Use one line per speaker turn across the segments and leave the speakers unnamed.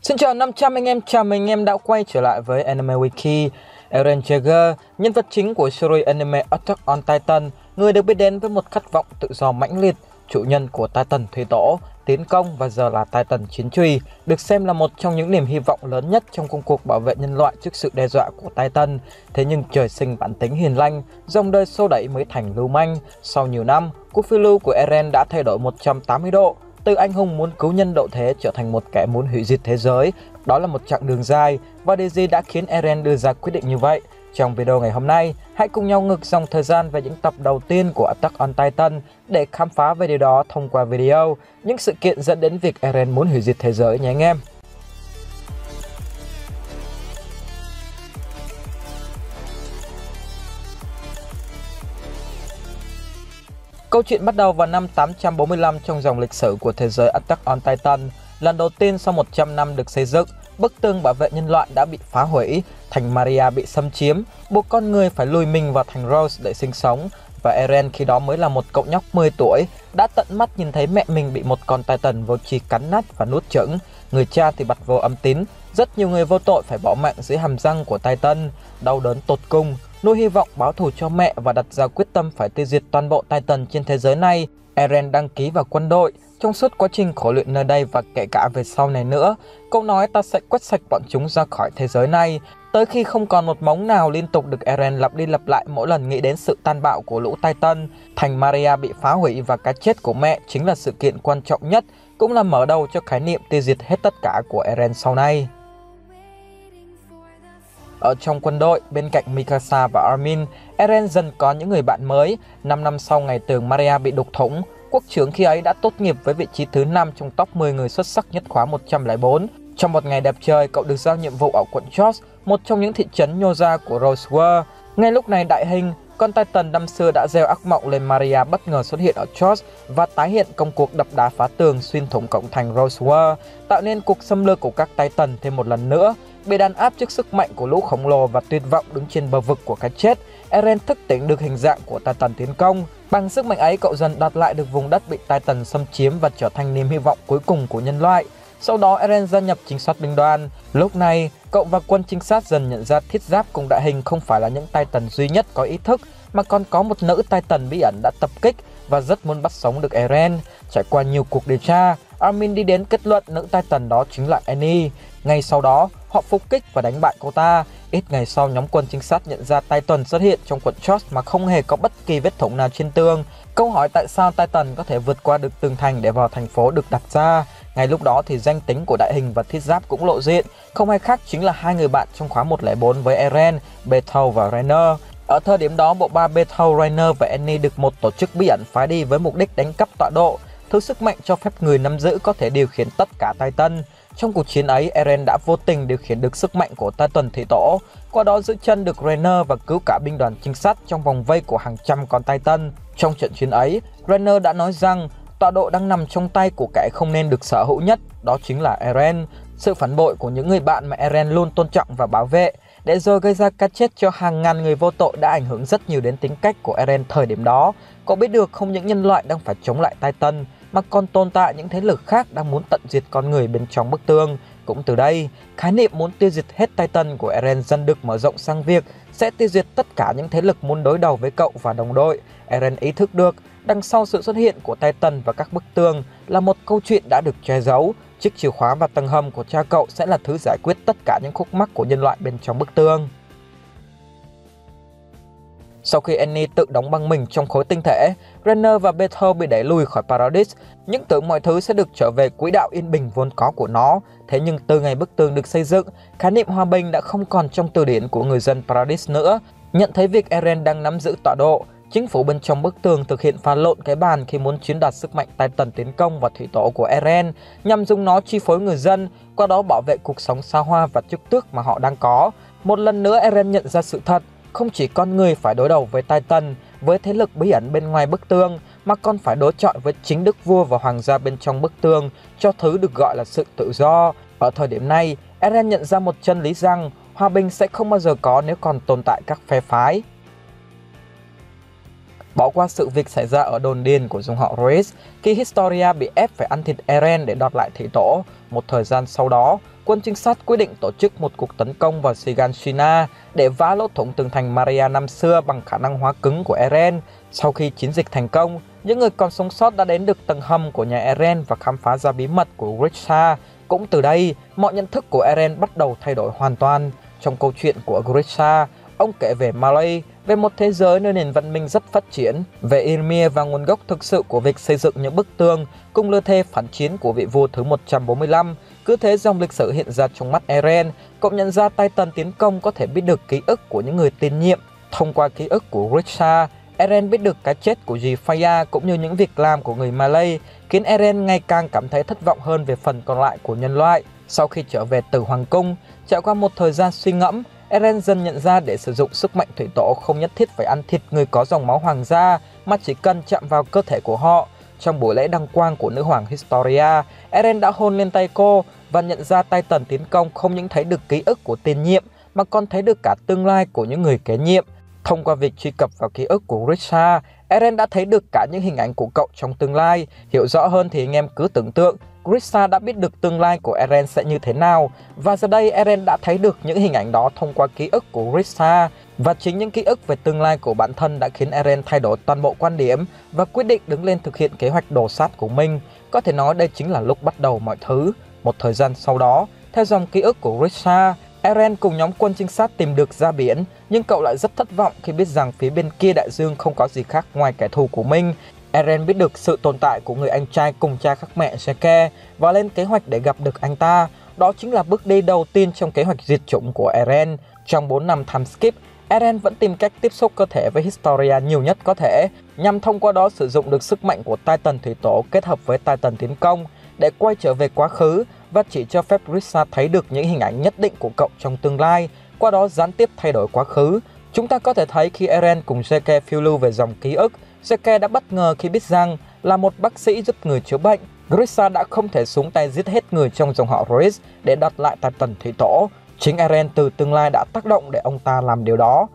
Xin chào 500 anh em, chào mừng anh em đã quay trở lại với Anime Wiki. Eren Yeager, nhân vật chính của series anime Attack on Titan, người được biết đến với một khát vọng tự do mãnh liệt, chủ nhân của Titan Thủy Tổ, tiến công và giờ là Titan Chiến Chùy, được xem là một trong những niềm hy vọng lớn nhất trong công cuộc bảo vệ nhân loại trước sự đe dọa của Titan. Thế nhưng trời sinh bản tính hiền lành, dòng đời xô đẩy mới thành lưu manh. Sau nhiều năm, cuộc phiêu lưu của Eren đã thay đổi 180 độ. Từ anh hùng muốn cứu nhân độ thế trở thành một kẻ muốn hủy diệt thế giới. Đó là một chặng đường dài, và điều gì đã khiến Eren đưa ra quyết định như vậy? Trong video ngày hôm nay, hãy cùng nhau ngược dòng thời gian về những tập đầu tiên của Attack on Titan để khám phá về điều đó thông qua video, những sự kiện dẫn đến việc Eren muốn hủy diệt thế giới nhé anh em. Câu chuyện bắt đầu vào năm 845 trong dòng lịch sử của thế giới Attack on Titan. Lần đầu tiên sau 100 năm được xây dựng, bức tường bảo vệ nhân loại đã bị phá hủy, thành Maria bị xâm chiếm, buộc con người phải lùi mình vào thành Rose để sinh sống. Và Eren khi đó mới là một cậu nhóc 10 tuổi, đã tận mắt nhìn thấy mẹ mình bị một con Titan vô tri cắn nát và nuốt chửng. Người cha thì bặt vô âm tín, rất nhiều người vô tội phải bỏ mạng dưới hàm răng của Titan. Đau đớn tột cùng, nuôi hy vọng báo thù cho mẹ và đặt ra quyết tâm phải tiêu diệt toàn bộ Titan trên thế giới này, Eren đăng ký vào quân đội. Trong suốt quá trình khổ luyện nơi đây và kể cả về sau này nữa, cậu nói ta sẽ quét sạch bọn chúng ra khỏi thế giới này, tới khi không còn một mống nào liên tục được Eren lặp đi lặp lại mỗi lần nghĩ đến sự tàn bạo của lũ Titan. Thành Maria bị phá hủy và cái chết của mẹ chính là sự kiện quan trọng nhất, cũng là mở đầu cho khái niệm tiêu diệt hết tất cả của Eren sau này. Ở trong quân đội, bên cạnh Mikasa và Armin, Eren dần có những người bạn mới. 5 năm sau ngày tường Maria bị đục thủng, quốc trưởng khi ấy đã tốt nghiệp với vị trí thứ 5 trong top 10 người xuất sắc nhất khóa 104. Trong một ngày đẹp trời, cậu được giao nhiệm vụ ở quận Choss, một trong những thị trấn nhô ra của Rosewood. Ngay lúc này đại hình, con Titan năm xưa đã gieo ác mộng lên Maria bất ngờ xuất hiện ở Choss và tái hiện công cuộc đập đá phá tường xuyên thủng cổng thành Rosewood, tạo nên cuộc xâm lược của các Titan thêm một lần nữa. Bị đàn áp trước sức mạnh của lũ khổng lồ và tuyệt vọng đứng trên bờ vực của cái chết, Eren thức tỉnh được hình dạng của Titan tiến công. Bằng sức mạnh ấy, cậu dần đoạt lại được vùng đất bị Titan xâm chiếm và trở thành niềm hy vọng cuối cùng của nhân loại. Sau đó Eren gia nhập trinh sát binh đoàn. Lúc này, cậu và quân trinh sát dần nhận ra thiết giáp cùng đại hình không phải là những Titan duy nhất có ý thức, mà còn có một nữ Titan bí ẩn đã tập kích và rất muốn bắt sống được Eren. Trải qua nhiều cuộc điều tra, Armin đi đến kết luận nữ Titan đó chính là Annie. Ngay sau đó, họ phục kích và đánh bại cô ta. Ít ngày sau, nhóm quân trinh sát nhận ra Titan xuất hiện trong quận Choss mà không hề có bất kỳ vết thủng nào trên tường. Câu hỏi tại sao Titan có thể vượt qua được tường thành để vào thành phố được đặt ra. Ngay lúc đó thì danh tính của đại hình và thiết giáp cũng lộ diện, không ai khác chính là hai người bạn trong khóa 104 với Eren, Beto và Reiner. Ở thời điểm đó, bộ ba Beto, Reiner và Annie được một tổ chức bí ẩn phái đi với mục đích đánh cắp tọa độ, thứ sức mạnh cho phép người nắm giữ có thể điều khiển tất cả Titan. Trong cuộc chiến ấy, Eren đã vô tình điều khiển được sức mạnh của Titan Thủy Tổ, qua đó giữ chân được Reiner và cứu cả binh đoàn trinh sát trong vòng vây của hàng trăm con Titan. Trong trận chiến ấy, Reiner đã nói rằng tọa độ đang nằm trong tay của kẻ không nên được sở hữu nhất, đó chính là Eren. Sự phản bội của những người bạn mà Eren luôn tôn trọng và bảo vệ, để rồi gây ra cái chết cho hàng ngàn người vô tội đã ảnh hưởng rất nhiều đến tính cách của Eren thời điểm đó. Cậu biết được không những nhân loại đang phải chống lại Titan, mà còn tồn tại những thế lực khác đang muốn tận diệt con người bên trong bức tường. Cũng từ đây, khái niệm muốn tiêu diệt hết Titan của Eren dần được mở rộng sang việc sẽ tiêu diệt tất cả những thế lực muốn đối đầu với cậu và đồng đội. Eren ý thức được đằng sau sự xuất hiện của Titan và các bức tường là một câu chuyện đã được che giấu. Chiếc chìa khóa và tầng hầm của cha cậu sẽ là thứ giải quyết tất cả những khúc mắc của nhân loại bên trong bức tường. Sau khi Annie tự đóng băng mình trong khối tinh thể, Reiner và Beto bị đẩy lùi khỏi Paradis, những tưởng mọi thứ sẽ được trở về quỹ đạo yên bình vốn có của nó. Thế nhưng từ ngày bức tường được xây dựng, khái niệm hòa bình đã không còn trong từ điển của người dân Paradis nữa. Nhận thấy việc Eren đang nắm giữ tọa độ, chính phủ bên trong bức tường thực hiện pha lộn cái bàn khi muốn chiếm đoạt sức mạnh Titan tiến công và thủy tổ của Eren, nhằm dùng nó chi phối người dân, qua đó bảo vệ cuộc sống xa hoa và chức tước mà họ đang có. Một lần nữa Eren nhận ra sự thật, không chỉ con người phải đối đầu với Titan, với thế lực bí ẩn bên ngoài bức tường, mà còn phải đối chọi với chính đức vua và hoàng gia bên trong bức tường, cho thứ được gọi là sự tự do. Ở thời điểm này, Eren nhận ra một chân lý rằng hòa bình sẽ không bao giờ có nếu còn tồn tại các phe phái. Bỏ qua sự việc xảy ra ở đồn điền của dòng họ Reyes khi Historia bị ép phải ăn thịt Eren để đoạt lại thủy tổ. Một thời gian sau đó, quân trinh sát quyết định tổ chức một cuộc tấn công vào Shiganshina để vá lỗ thủng tường thành Maria năm xưa bằng khả năng hóa cứng của Eren. Sau khi chiến dịch thành công, những người còn sống sót đã đến được tầng hầm của nhà Eren và khám phá ra bí mật của Grisha. Cũng từ đây, mọi nhận thức của Eren bắt đầu thay đổi hoàn toàn. Trong câu chuyện của Grisha, ông kể về Malay, về một thế giới nơi nền văn minh rất phát triển, về Ymir và nguồn gốc thực sự của việc xây dựng những bức tường, cùng lơ thê phản chiến của vị vua thứ 145. Cứ thế dòng lịch sử hiện ra trong mắt Eren, cậu nhận ra Titan tiến công có thể biết được ký ức của những người tiền nhiệm. Thông qua ký ức của Grisha, Eren biết được cái chết của dì Faya cũng như những việc làm của người Malay, khiến Eren ngày càng cảm thấy thất vọng hơn về phần còn lại của nhân loại. Sau khi trở về từ Hoàng cung, trải qua một thời gian suy ngẫm, Eren dần nhận ra để sử dụng sức mạnh thủy tổ không nhất thiết phải ăn thịt người có dòng máu hoàng gia, mà chỉ cần chạm vào cơ thể của họ. Trong buổi lễ đăng quang của nữ hoàng Historia, Eren đã hôn lên tay cô và nhận ra Titan tiến công không những thấy được ký ức của tiền nhiệm mà còn thấy được cả tương lai của những người kế nhiệm. Thông qua việc truy cập vào ký ức của Grisha, Eren đã thấy được cả những hình ảnh của cậu trong tương lai. Hiểu rõ hơn thì anh em cứ tưởng tượng Grisha đã biết được tương lai của Eren sẽ như thế nào, và giờ đây Eren đã thấy được những hình ảnh đó thông qua ký ức của Grisha. Và chính những ký ức về tương lai của bản thân đã khiến Eren thay đổi toàn bộ quan điểm và quyết định đứng lên thực hiện kế hoạch đổ sát của mình. Có thể nói đây chính là lúc bắt đầu mọi thứ. Một thời gian sau đó, theo dòng ký ức của Grisha, Eren cùng nhóm quân trinh sát tìm được ra biển, nhưng cậu lại rất thất vọng khi biết rằng phía bên kia đại dương không có gì khác ngoài kẻ thù của mình. Eren biết được sự tồn tại của người anh trai cùng cha khác mẹ Zeke và lên kế hoạch để gặp được anh ta. Đó chính là bước đi đầu tiên trong kế hoạch diệt chủng của Eren. Trong 4 năm time skip, Eren vẫn tìm cách tiếp xúc cơ thể với Historia nhiều nhất có thể, nhằm thông qua đó sử dụng được sức mạnh của Titan thủy tổ kết hợp với Titan tiến công để quay trở về quá khứ và chỉ cho phép Grisha thấy được những hình ảnh nhất định của cậu trong tương lai, qua đó gián tiếp thay đổi quá khứ. Chúng ta có thể thấy khi Eren cùng Zeke phiêu lưu về dòng ký ức, Zeke đã bất ngờ khi biết rằng là một bác sĩ giúp người chữa bệnh, Grisha đã không thể xuống tay giết hết người trong dòng họ Reyes để đoạt lại Titan thủy tổ. Chính Eren từ tương lai đã tác động để ông ta làm điều đó.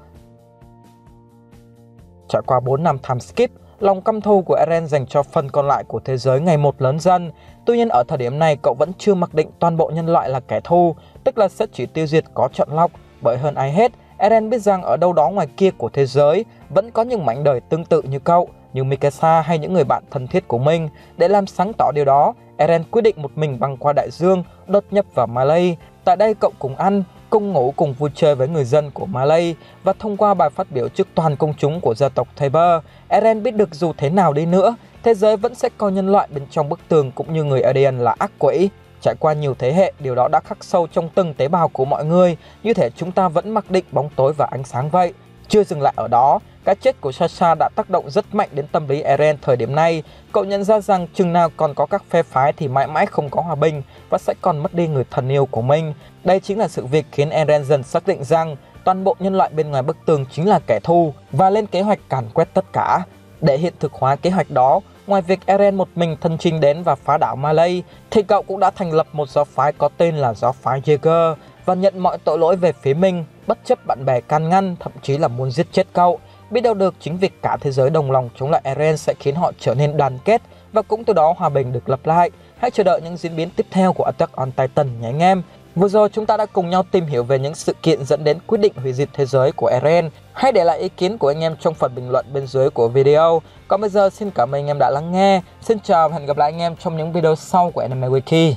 Trải qua 4 năm time skip, lòng căm thù của Eren dành cho phần còn lại của thế giới ngày một lớn dần. Tuy nhiên ở thời điểm này cậu vẫn chưa mặc định toàn bộ nhân loại là kẻ thù, tức là sẽ chỉ tiêu diệt có chọn lọc. Bởi hơn ai hết, Eren biết rằng ở đâu đó ngoài kia của thế giới vẫn có những mảnh đời tương tự như cậu, như Mikasa hay những người bạn thân thiết của mình. Để làm sáng tỏ điều đó, Eren quyết định một mình băng qua đại dương, đột nhập vào Malay. Tại đây cậu cùng ăn, cùng ngủ, cùng vui chơi với người dân của Malay, và thông qua bài phát biểu trước toàn công chúng của gia tộc Tabor, Eren biết được dù thế nào đi nữa, thế giới vẫn sẽ coi nhân loại bên trong bức tường cũng như người Eldian là ác quỷ. Trải qua nhiều thế hệ, điều đó đã khắc sâu trong từng tế bào của mọi người, như thể chúng ta vẫn mặc định bóng tối và ánh sáng vậy. Chưa dừng lại ở đó, cái chết của Sasha đã tác động rất mạnh đến tâm lý Eren thời điểm này. Cậu nhận ra rằng chừng nào còn có các phe phái thì mãi mãi không có hòa bình và sẽ còn mất đi người thân yêu của mình. Đây chính là sự việc khiến Eren dần xác định rằng toàn bộ nhân loại bên ngoài bức tường chính là kẻ thù và lên kế hoạch càn quét tất cả. Để hiện thực hóa kế hoạch đó, ngoài việc Eren một mình thân chinh đến và phá đảo Malay, thì cậu cũng đã thành lập một giáo phái có tên là giáo phái Jaeger và nhận mọi tội lỗi về phía mình, bất chấp bạn bè can ngăn, thậm chí là muốn giết chết cậu. Biết đâu được chính việc cả thế giới đồng lòng chống lại Eren sẽ khiến họ trở nên đoàn kết và cũng từ đó hòa bình được lập lại. Hãy chờ đợi những diễn biến tiếp theo của Attack on Titan nhé anh em. Vừa rồi chúng ta đã cùng nhau tìm hiểu về những sự kiện dẫn đến quyết định hủy diệt thế giới của Eren. Hãy để lại ý kiến của anh em trong phần bình luận bên dưới của video. Còn bây giờ xin cảm ơn anh em đã lắng nghe. Xin chào và hẹn gặp lại anh em trong những video sau của Anime Wiki.